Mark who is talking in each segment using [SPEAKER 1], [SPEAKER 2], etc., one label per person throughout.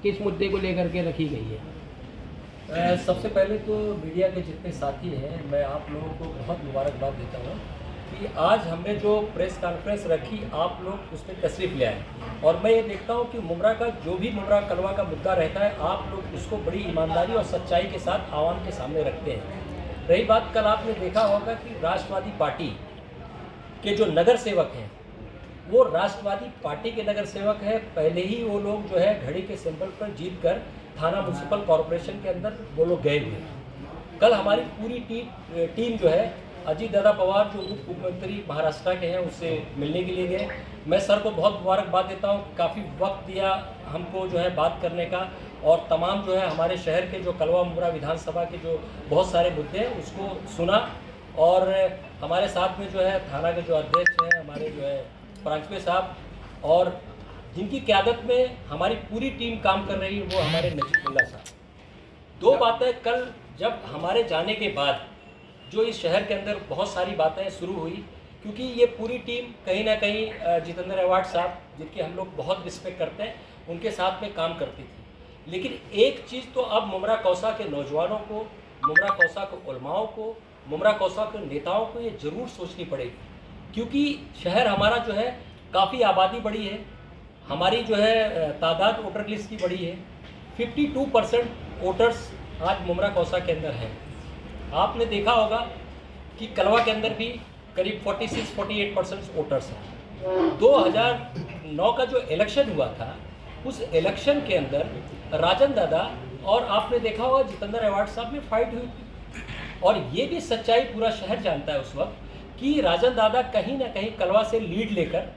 [SPEAKER 1] किस मुद्दे को लेकर के रखी गई है?
[SPEAKER 2] सबसे पहले तो मीडिया के जितने साथी हैं, मैं आप लोगों को बहुत मुबारकबाद देता हूँ कि आज हमने जो प्रेस कॉन्फ्रेंस रखी, आप लोग उसमें तशरीफ़ ले आए। और मैं ये देखता हूँ कि मुमरा का जो भी मुमरा कलवा का मुद्दा रहता है, आप लोग उसको बड़ी ईमानदारी और सच्चाई के साथ आवाम के सामने रखते हैं। रही बात, कल आपने देखा होगा कि राष्ट्रवादी पार्टी के जो नगर सेवक हैं, वो राष्ट्रवादी पार्टी के नगर सेवक है। पहले ही वो लोग जो है घड़ी के सिंबल पर जीत कर थाना म्यूनसिपल कॉरपोरेशन के अंदर वो लोग गए हुए। कल हमारी पूरी टीम जो है, अजीत दादा पवार जो उप मुख्यमंत्री महाराष्ट्र के हैं, उससे मिलने के लिए गए। मैं सर को बहुत मुबारकबाद देता हूँ, काफ़ी वक्त दिया हमको जो है बात करने का, और तमाम जो है हमारे शहर के जो कलवा मुमरा विधानसभा के जो बहुत सारे मुद्दे हैं उसको सुना। और हमारे साथ में जो है थाना के जो अध्यक्ष हैं हमारे जो है प्रांचपे साहब, और जिनकी क़यादत में हमारी पूरी टीम काम कर रही है, वो हमारे नजीबुल्ला साहब। दो बातें कल जब हमारे जाने के बाद जो इस शहर के अंदर बहुत सारी बातें शुरू हुई, क्योंकि ये पूरी टीम कहीं ना कहीं जितेंद्र अवार्ड साहब, जिनकी हम लोग बहुत रिस्पेक्ट करते हैं, उनके साथ में काम करती थी। लेकिन एक चीज़ तो अब मुमरा कौसा के नौजवानों को, मुमरा कौसा के उलमाओं को, मुमरा कौसा के नेताओं को ये ज़रूर सोचनी पड़ेगी, क्योंकि शहर हमारा जो है काफ़ी आबादी बड़ी है, हमारी जो है तादाद वोटर लिस्ट की बड़ी है। 52% वोटर्स आज मुमरा कौसा के अंदर हैं। आपने देखा होगा कि कलवा के अंदर भी करीब 46-48% वोटर्स हैं। 2009 का जो इलेक्शन हुआ था, उस इलेक्शन के अंदर राजन दादा और आपने देखा होगा जितेंद्र अवार्ड साहब में फाइट हुई थी। और ये भी सच्चाई पूरा शहर जानता है उस वक्त कि राजन दादा कहीं ना कहीं कलवा से लीड लेकर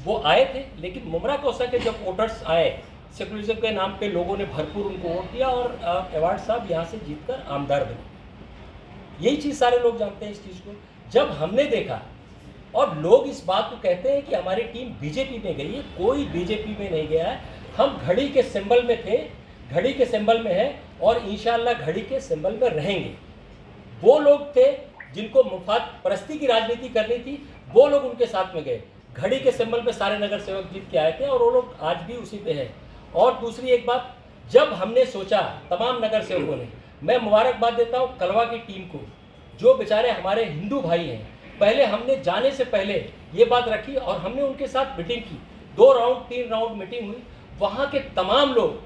[SPEAKER 2] वो आए थे, लेकिन मुमरा कौसा के जब वोटर्स आए, सेकुलरिज्म के नाम पे लोगों ने भरपूर उनको वोट दिया और अवार्ड साहब यहाँ से जीतकर आमदार बने। यही चीज़ सारे लोग जानते हैं इस चीज़ को। जब हमने देखा, और लोग इस बात को कहते हैं कि हमारी टीम बीजेपी में गई है, कोई बीजेपी में नहीं गया है। हम घड़ी के सिंबल में थे, घड़ी के सिंबल में है, और इंशाअल्लाह घड़ी के सिंबल में रहेंगे। वो लोग थे जिनको मुफाद परस्ती की राजनीति करनी थी, वो लोग उनके साथ में गए। घड़ी के सिंबल पे सारे नगर सेवक जीत के आए थे, और वो लोग आज भी उसी पे हैं। और दूसरी एक बात, जब हमने सोचा तमाम नगर सेवकों ने, मैं मुबारकबाद देता हूँ कलवा की टीम को, जो बेचारे हमारे हिंदू भाई हैं। पहले हमने जाने से पहले ये बात रखी और हमने उनके साथ मीटिंग की, 2 राउंड 3 राउंड मीटिंग हुई। वहाँ के तमाम लोग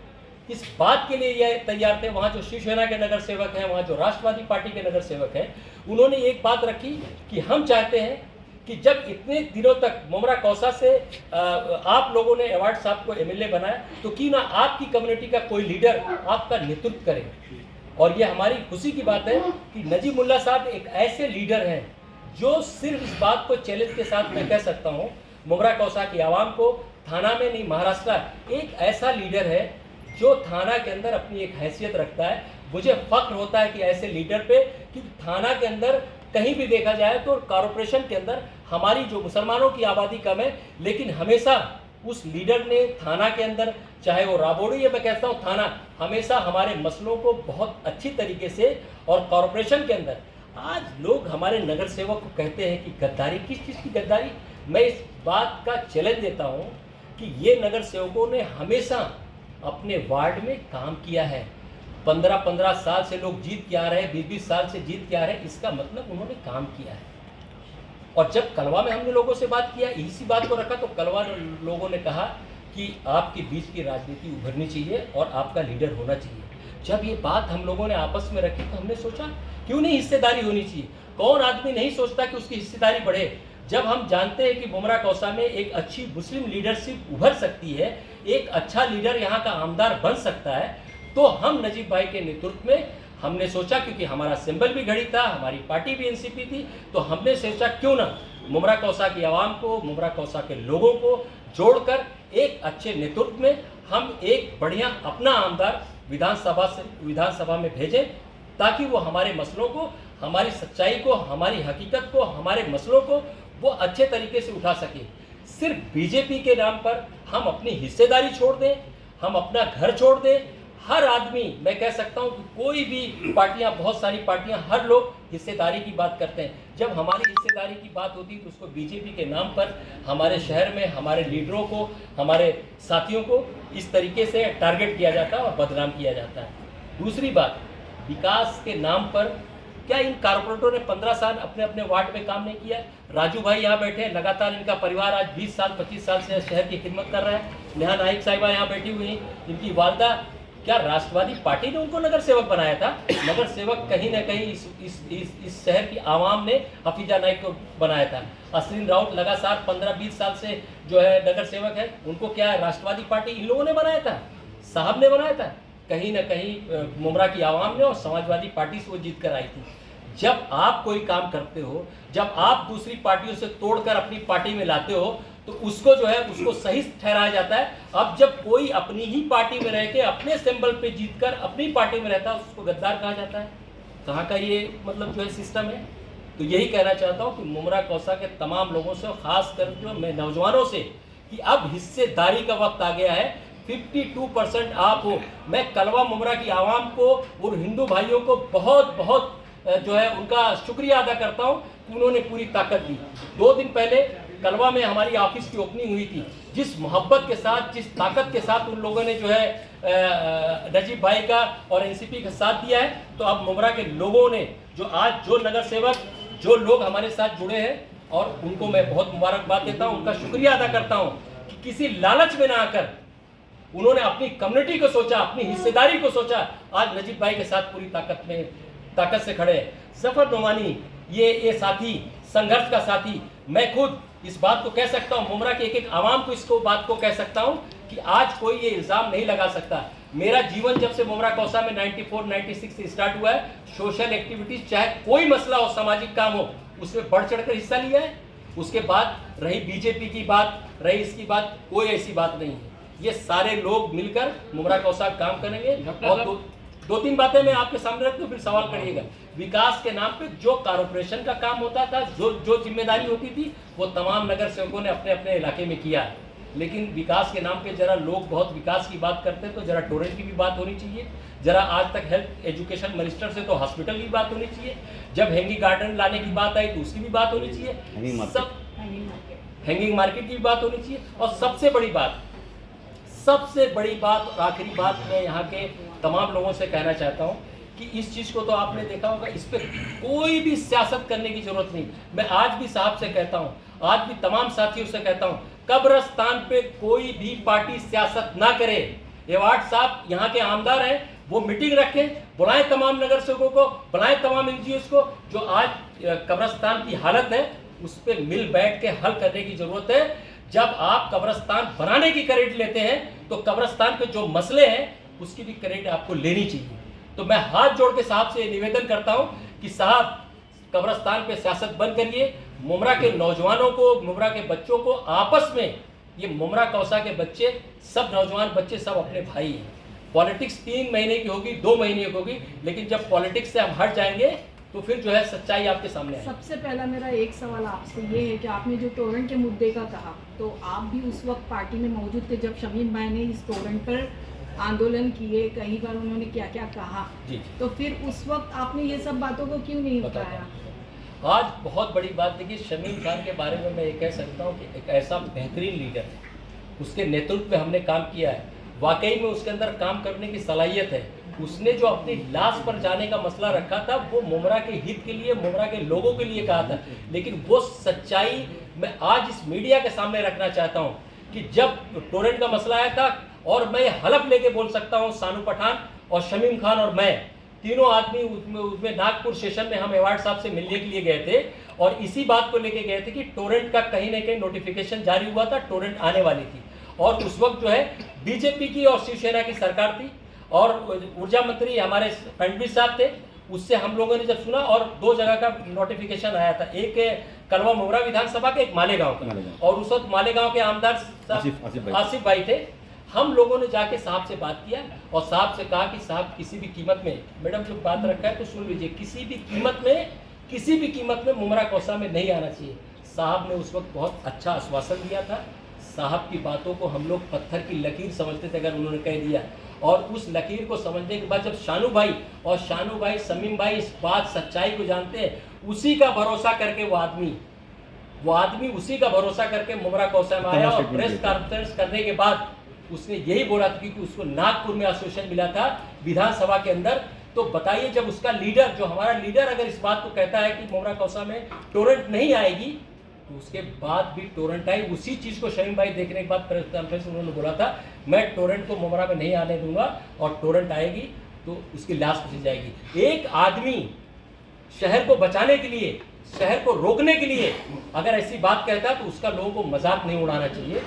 [SPEAKER 2] इस बात के लिए ये तैयार थे, वहाँ जो शिवसेना के नगर सेवक हैं, वहाँ जो राष्ट्रवादी पार्टी के नगर सेवक हैं, उन्होंने एक बात रखी कि हम चाहते हैं कि जब इतने दिनों तक मुमरा कौसा से आप लोगों ने अवार्ड साहब को एमएलए बनाया, तो क्यों ना आपकी कम्युनिटी का कोई लीडर आपका नेतृत्व करे। और ये हमारी खुशी की बात है कि नजीबुल्ला साहब एक ऐसे लीडर हैं जो सिर्फ इस बात को चैलेंज के साथ मैं कह सकता हूँ, मुमरा कौसा की आवाम को, थाना में नहीं महाराष्ट्र, एक ऐसा लीडर है जो थाना के अंदर अपनी एक हैसियत रखता है। मुझे फख्र होता है कि ऐसे लीडर पे, कि थाना के अंदर कहीं भी देखा जाए तो कॉरपोरेशन के अंदर हमारी जो मुसलमानों की आबादी कम है, लेकिन हमेशा उस लीडर ने थाना के अंदर, चाहे वो राबोड़ी या मैं कहता हूँ थाना, हमेशा हमारे मसलों को बहुत अच्छी तरीके से, और कॉरपोरेशन के अंदर आज लोग हमारे नगर सेवक को कहते हैं कि गद्दारी, किस चीज़ की गद्दारी। मैं इस बात का चैलेंज देता हूँ कि ये नगर सेवकों ने हमेशा अपने वार्ड में काम किया है। 15-15 साल से लोग जीत के आ रहे हैं, 20-20 साल से जीत के आ रहे हैं, इसका मतलब उन्होंने काम किया है। और जब कलवा में हमने लोगों से बात किया, इसी बात को रखा, तो कलवा लोगों ने कहा कि आपके बीच की राजनीति उभरनी चाहिए और आपका लीडर होना चाहिए। जब ये बात हम लोगों ने आपस में रखी तो हमने सोचा क्यों नहीं हिस्सेदारी होनी चाहिए। कौन आदमी नहीं सोचता कि उसकी हिस्सेदारी बढ़े। जब हम जानते हैं कि मुमरा कौसा में एक अच्छी मुस्लिम लीडरशिप उभर सकती है, एक अच्छा लीडर यहाँ का आमदार बन सकता है, तो हम नजीब भाई के नेतृत्व में हमने सोचा, क्योंकि हमारा सिंबल भी घड़ी था, हमारी पार्टी भी एनसीपी थी, तो हमने सोचा क्यों ना मुमरा कौसा की आवाम को, मुमरा कौसा के लोगों को जोड़कर एक अच्छे नेतृत्व में हम एक बढ़िया अपना आमदार विधानसभा में भेजें, ताकि वो हमारे मसलों को, हमारी सच्चाई को, हमारी हकीकत को, हमारे मसलों को वो अच्छे तरीके से उठा सके। सिर्फ बीजेपी के नाम पर हम अपनी हिस्सेदारी छोड़ दें, हम अपना घर छोड़ दें, हर आदमी, मैं कह सकता हूँ कि कोई भी पार्टियां, बहुत सारी पार्टियां, हर लोग हिस्सेदारी की बात करते हैं। जब हमारी हिस्सेदारी की बात होती है तो उसको बीजेपी के नाम पर हमारे शहर में हमारे लीडरों को, हमारे साथियों को इस तरीके से टारगेट किया जाता है और बदनाम किया जाता है। दूसरी बात, विकास के नाम पर क्या इन कारपोरेटरों ने 15 साल अपने अपने वार्ड में काम नहीं किया? राजू भाई यहाँ बैठे हैं, लगातार इनका परिवार आज 20 साल 25 साल से शहर की खिदमत कर रहा है। नेहा नाइक साहिबा यहाँ बैठी हुई हैं, इनकी वालदा, क्या राष्ट्रवादी पार्टी ने उनको नगर सेवक बनाया था? नगर सेवक कहीं ना कहीं इस शहर की आवाम ने हफीजा नाइक को बनाया था। अश्विन राउत लगातार 15-20 साल से जो है नगर सेवक है, उनको क्या राष्ट्रवादी पार्टी इन लोगों ने बनाया था? साहब ने बनाया था? कहीं ना कहीं मुमरा की आवाम ने और समाजवादी पार्टी से वो जीत कर आई थी। जब आप कोई काम करते हो, जब आप दूसरी पार्टियों से तोड़कर अपनी पार्टी में लाते हो, तो उसको जो है उसको सही ठहराया जाता है। अब जब कोई अपनी ही पार्टी में रह के अपने सिंबल पे जीतकर अपनी पार्टी में रहता है, उसको गद्दार कहा जाता है। कहाँ का ये मतलब जो है सिस्टम है? तो यही कहना चाहता हूँ कि मुमरा कौसा के तमाम लोगों से, खास कर जो मैं नौजवानों से, कि अब हिस्सेदारी का वक्त आ गया है। 52% आप हो। मैं कलवा मुमरा की आवाम को और हिंदू भाइयों को बहुत बहुत जो है उनका शुक्रिया अदा करता हूँ कि उन्होंने पूरी ताकत दी। 2 दिन पहले कलवा में हमारी ऑफिस की ओपनिंग हुई थी। जिस मोहब्बत के साथ, जिस ताकत के साथ उन लोगों ने जो है नजीब भाई का और एनसीपी का साथ दिया है, तो अब मुमरा के लोगों ने जो आज जो नगर सेवक, जो लोग हमारे साथ जुड़े हैं, और उनको मैं बहुत मुबारकबाद देता हूँ, उनका शुक्रिया अदा करता हूँ कि किसी लालच में ना आकर उन्होंने अपनी कम्युनिटी को सोचा, अपनी हिस्सेदारी को सोचा। आज नजीब भाई के साथ पूरी ताकत से खड़े हैं। जफर नोमानी ये साथी, संघर्ष का साथी, मैं खुद इस बात को कह सकता हूँ, मुमरा के एक आवाम को इसको बात को कह सकता हूँ कि आज कोई ये इल्ज़ाम नहीं लगा सकता। मेरा जीवन जब से मुमरा कौसा में 94-96 से स्टार्ट हुआ है, सोशल एक्टिविटीज, चाहे कोई मसला हो, सामाजिक काम हो, उसमें बढ़ चढ़ कर हिस्सा लिया है। उसके बाद रही बीजेपी की बात, रही इसकी बात, कोई ऐसी बात नहीं है। ये सारे लोग मिलकर मुमरा कौसा काम करेंगे। और 2-3 बातें मैं आपके सामने रख दूं, फिर सवाल करिएगा। विकास के नाम पे जो कॉर्पोरेशन का काम होता था, जो जिम्मेदारी होती थी, वो तमाम नगर सेवकों ने अपने अपने इलाके में किया है। लेकिन विकास के नाम पे जरा लोग बहुत विकास की बात करते हैं, तो जरा टोरेंट की भी बात होनी चाहिए। जरा आज तक हेल्थ एजुकेशन मिनिस्टर से तो हॉस्पिटल की बात होनी चाहिए। जब हैंगिंग गार्डन लाने की बात आई तो उसकी भी बात होनी चाहिए। सब हैंगिंग मार्केट की भी बात होनी चाहिए। और सबसे बड़ी बात और आखिरी बात मैं यहाँ के तमाम लोगों से कहना चाहता हूँ कि इस चीज़ को तो आपने देखा होगा, इस पर कोई भी सियासत करने की जरूरत नहीं। मैं आज भी साहब से कहता हूँ, आज भी तमाम साथियों से कहता हूँ, कब्रिस्तान पे कोई भी पार्टी सियासत ना करे। एवार्ड साहब यहाँ के आमदार हैं, वो मीटिंग रखें, बुलाएं तमाम नगर सेवकों को, बुलाएं तमाम एनजीओ को। जो आज कब्रिस्तान की हालत है, उस पर मिल बैठ के हल करने की जरूरत है। जब आप कब्रिस्तान बनाने की क्रेडिट लेते हैं, तो कब्रिस्तान के जो मसले हैं उसकी भी क्रेडिट आपको लेनी चाहिए। तो मैं हाथ जोड़ के साहब से निवेदन करता हूं कि साहब, कब्रिस्तान पे सियासत बंद करिए। मुमरा के नौजवानों को, मुमरा के बच्चों को आपस में, ये मुमरा कौसा के बच्चे, सब नौजवान बच्चे सब अपने भाई हैं। पॉलिटिक्स 3 महीने की होगी, 2 महीने की होगी, लेकिन जब पॉलिटिक्स से हम हट जाएंगे तो फिर जो है सच्चाई आपके सामने आएगी।
[SPEAKER 3] सबसे पहला मेरा एक सवाल आपसे ये है कि आपने जो टोरेंट के मुद्दे का कहा, तो आप भी उस वक्त पार्टी में मौजूद थे जब शमीम भाई ने इस टोरेंट पर आंदोलन किए, कई बार उन्होंने क्या क्या कहा
[SPEAKER 2] जी।
[SPEAKER 3] तो फिर उस वक्त आपने ये सब बातों को क्यों नहीं उठाया?
[SPEAKER 2] आज बहुत बड़ी बात देखिए, शमीम खान के बारे में मैं ये कह सकता हूँ कि एक ऐसा बेहतरीन लीडर है, उसके नेतृत्व में हमने काम किया है। वाकई में उसके अंदर काम करने की सलाहियत है। उसने जो अपनी लाश पर जाने का मसला रखा था, वो मुमरा के हित के लिए, मुमरा के लोगों के लिए कहा था। लेकिन वो सच्चाई मैं आज इस मीडिया के सामने रखना चाहता हूँ कि जब टोरेंट का मसला आया था, और मैं हलफ लेके बोल सकता हूँ, सानू पठान और शमीम खान और मैं तीनों आदमी उसमें नागपुर स्टेशन में हम एवार्ड साहब से मिलने के लिए गए थे, और इसी बात को लेके गए थे कि टोरेंट का कहीं ना कहीं नोटिफिकेशन जारी हुआ था, टोरेंट आने वाली थी। और उस वक्त जो है बीजेपी की और शिवसेना की सरकार थी, और ऊर्जा मंत्री हमारे फडणवीस साहब थे। उससे हम लोगों ने जब सुना, और 2 जगह का नोटिफिकेशन आया था, एक कलवा मुमरा विधानसभा के, एक मालेगांव का, और उस वक्त मालेगांव के आमदार आसिफ भाई थे। हम लोगों ने जाके साहब से बात किया और साहब से कहा कि साहब किसी भी कीमत में, मैडम जो बात रखा है तो सुन लीजिए, किसी भी कीमत में मुमरा कौसा में नहीं आना चाहिए। साहब ने उस वक्त बहुत अच्छा आश्वासन दिया था। साहब की बातों को हम लोग पत्थर की लकीर समझते थे अगर उन्होंने कह दिया। और उस लकीर को समझने के बाद जब शानू भाई शमीम भाई इस बात सच्चाई को जानते हैं, उसी का भरोसा करके वो आदमी उसी का भरोसा करके मुमरा कौसा में आया और प्रेस कॉन्फ्रेंस करने के बाद उसने यही बोला था, क्योंकि उसको नागपुर में एसोसिएशन मिला था विधानसभा के अंदर। तो बताइए, जब उसका लीडर, जो हमारा लीडर अगर इस बात को कहता है कि मुमरा कौसा में टोरेंट नहीं आएगी, तो उसके बाद भी टोरेंट आई। उसी चीज़ को शमीम भाई देखने के बाद प्रेस कॉन्फ्रेंस में उन्होंने बोला था, मैं टोरेंट को मुमरा में नहीं आने दूंगा और टोरेंट आएगी तो उसकी लाश खींची जाएगी। एक आदमी शहर को बचाने के लिए, शहर को रोकने के लिए अगर ऐसी बात कहता है तो उसका लोगों को मजाक नहीं उड़ाना चाहिए।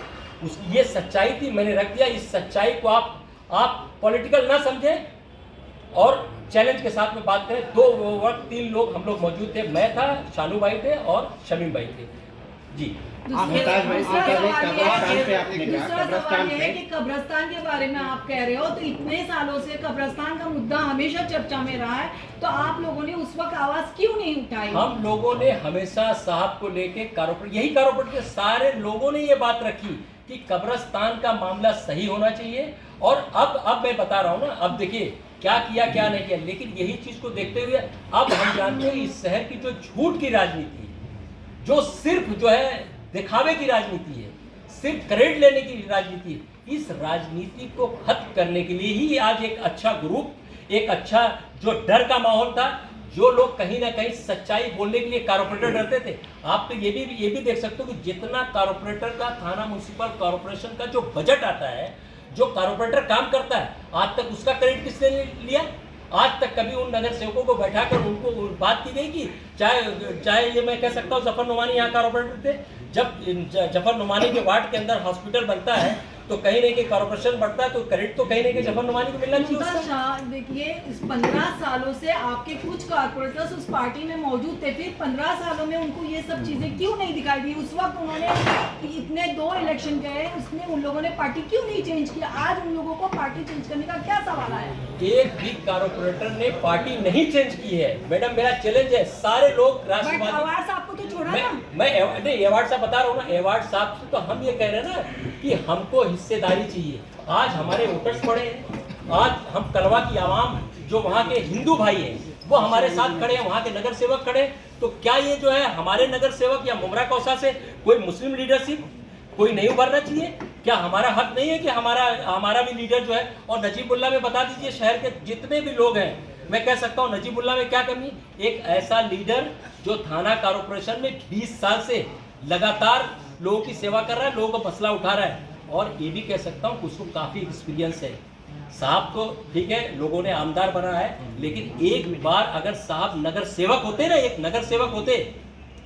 [SPEAKER 2] ये सच्चाई थी, मैंने रख दिया। इस सच्चाई को आप पॉलिटिकल ना समझें और चैलेंज के साथ में बात करें। 3 लोग हम लोग मौजूद थे, मैं था, शानू भाई थे और शमीम भाई थे जी।
[SPEAKER 4] मुमताज भाई, कब्रिस्तान पे आपने कहा, कब्रिस्तान पे
[SPEAKER 3] कि कब्रिस्तान के बारे में आप कह रहे हो, तो इतने सालों से कब्रिस्तान का मुद्दा हमेशा चर्चा में रहा है, तो आप लोगों ने उस वक्त आवाज क्यों नहीं उठाई?
[SPEAKER 2] हम लोगों ने हमेशा साहब को लेके कारपोरेट के सारे लोगों ने ये बात रखी कि कब्रिस्तान का मामला सही होना चाहिए। और अब मैं बता रहा हूँ ना, अब देखिए क्या किया क्या नहीं किया, लेकिन यही चीज को देखते हुए अब हम जानते हैं इस शहर की जो झूठ की राजनीति, जो सिर्फ जो है दिखावे की राजनीति है, सिर्फ क्रेडिट लेने की राजनीति है, इस राजनीति को खत्म करने के लिए ही आज एक अच्छा ग्रुप, एक अच्छा जो डर का माहौल था, जो लोग कहीं ना कहीं सच्चाई बोलने के लिए कारपोरेटर डरते थे। आप तो ये भी देख सकते हो कि जितना कारपोरेटर का, थाना म्युनिसिपल कॉर्पोरेशन का जो बजट आता है, जो कारपोरेटर काम करता है, आज तक उसका क्रेडिट किसने लिया? आज तक कभी उन नगर सेवकों को बैठाकर उनको बात की गई कि चाहे ये मैं कह सकता हूँ जफर नुमानी यहाँ कारपोरेटर थे, जब जफर नुमानी के वार्ड के अंदर हॉस्पिटल बनता है तो कहीं नहीं कहीं कॉर्पोरेशन बढ़ता है, तो क्रेडिट तो कहीं नहीं कहीं जफर नुमानी को मिलना चाहिए।
[SPEAKER 3] देखिए, इस 15 सालों से आपके कुछ कारपोरेटर्स उस पार्टी में मौजूद थे, फिर 15 सालों में उनको ये सब चीजें क्यों नहीं दिखाई दी? उस वक्त उन्होंने इतने 2 इलेक्शन गए, उसमें उन लोगों ने पार्टी क्यों नहीं चेंज किया? आज उन लोगों को पार्टी चेंज करने का क्या सवाल आया?
[SPEAKER 2] एक भी कारपोरेटर ने पार्टी नहीं चेंज की है मैडम, मेरा चैलेंज है। सारे लोग राष्ट्रवादी,
[SPEAKER 3] अवार्ड साहब को तो छोड़ा ना,
[SPEAKER 2] मैं अवार्ड साहब बता रहा हूँ ना, अवार्ड साहब से तो हम ये कह रहे हैं ना कि हमको हिस्सेदारी चाहिए। आज हमारे वोटर्स पड़े हैं, आज हम कलवा की आवाम जो वहाँ के हिंदू भाई हैं वो हमारे साथ खड़े हैं, वहाँ के नगर सेवक खड़े हैं। तो क्या ये जो है हमारे नगर सेवक या मुमरा कौसा से कोई मुस्लिम लीडरशिप कोई नहीं उभरना चाहिए? क्या हमारा हक नहीं है कि हमारा भी लीडर जो है? और नजीबुल्लाह में बता दीजिए, शहर के जितने भी लोग हैं, मैं कह सकता हूँ नजीबुल्लाह में क्या कमी? एक ऐसा लीडर जो थाना कॉर्पोरेशन में 20 साल से लगातार लोगों की सेवा कर रहा है, लोगों का मसला उठा रहा है, और ये भी कह सकता हूँ उसको काफ़ी एक्सपीरियंस है। साहब तो ठीक है, लोगों ने आमदार बना है, लेकिन एक बार अगर साहब नगर सेवक होते ना, एक नगर सेवक होते,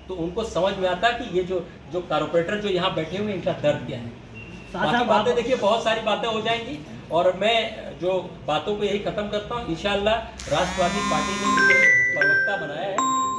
[SPEAKER 2] तो उनको समझ में आता कि ये जो कारपोरेटर जो यहाँ बैठे हुए हैं, इनका दर्द क्या है। बाकी बातें देखिए, बहुत सारी बातें हो जाएंगी, और मैं जो बातों को यही खत्म करता हूँ, इंशाअल्लाह राष्ट्रवादी पार्टी ने प्रवक्ता बनाया है।